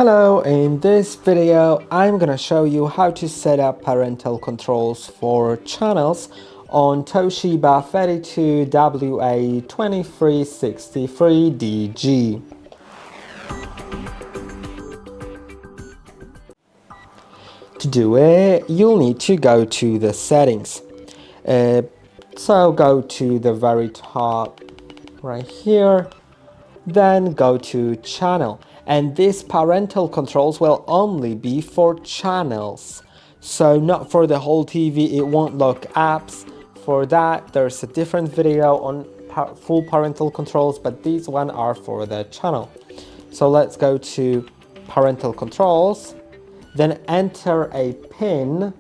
Hello, in this video I'm gonna show you how to set up parental controls for channels on Toshiba 32WA2363DG. To do it, you'll need to go to the settings. So go to the very top right here, then go to channel. And these parental controls will only be for channels, so not for the whole TV. It won't lock apps. For that, there's a different video on full parental controls, but these one are for the channel. So let's go to parental controls, then enter a pin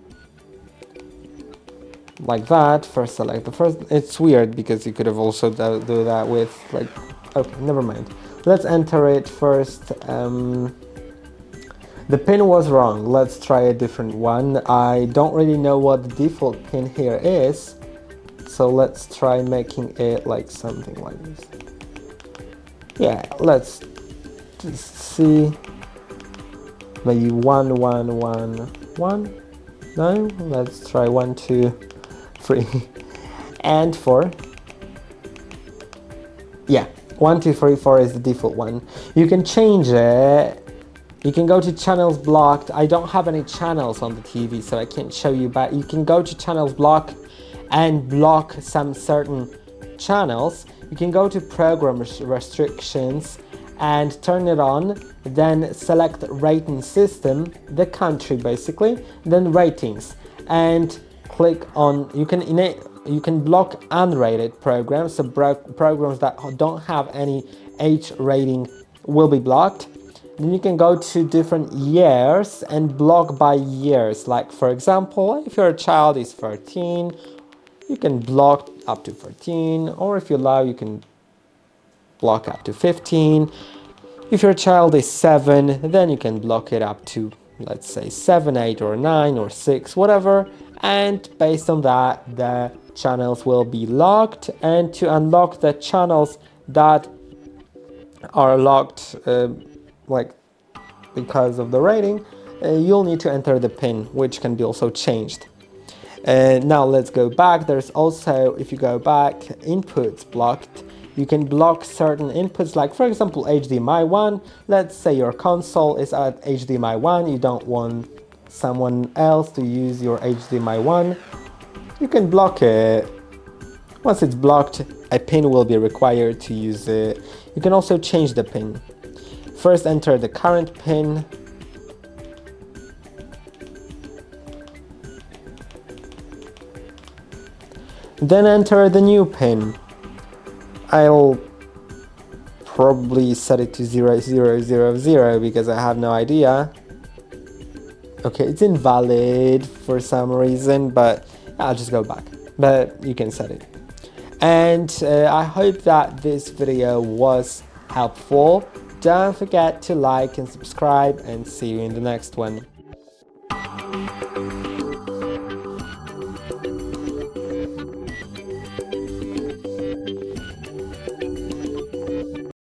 like that. First select the first. It's weird because you could have also do that with like, okay, never mind. Let's enter it first. The pin was wrong. Let's try a different one. I don't really know what the default pin here is, so let's try making it like something like this. Yeah, let's just see. Maybe 1 1 1 1. No, let's try 1 2 3 and 4. Yeah, 1 2 3 4 is the default one. You can change it. You can go to channels blocked. I don't have any channels on the TV, so I can't show you, but you can go to channels block and block some certain channels. You can go to program restrictions and turn it on, then select rating system, the country basically, then ratings, and click on, you can block unrated programs, so programs that don't have any H rating will be blocked. Then you can go to different years and block by years. Like for example, if your child is 13, you can block up to 13, or if you allow, you can block up to 15. If your child is 7, then you can block it up to, let's say, 7, 8, or 9, or 6, whatever. And based on that, the channels will be locked. And to unlock the channels that are locked, like because of the rating, you'll need to enter the pin, which can be also changed. Now let's go back. There's also, if you go back, inputs blocked. You can block certain inputs, like for example HDMI 1. Let's say your console is at HDMI 1. You don't want someone else to use your HDMI 1. You can block it. Once it's blocked, a pin will be required to use it. You can also change the pin. First enter the current pin. Then enter the new pin. I'll probably set it to 0000 because I have no idea. Okay, it's invalid for some reason, but I'll just go back. But you can set it. And I hope that this video was helpful. Don't forget to like and subscribe, and see you in the next one.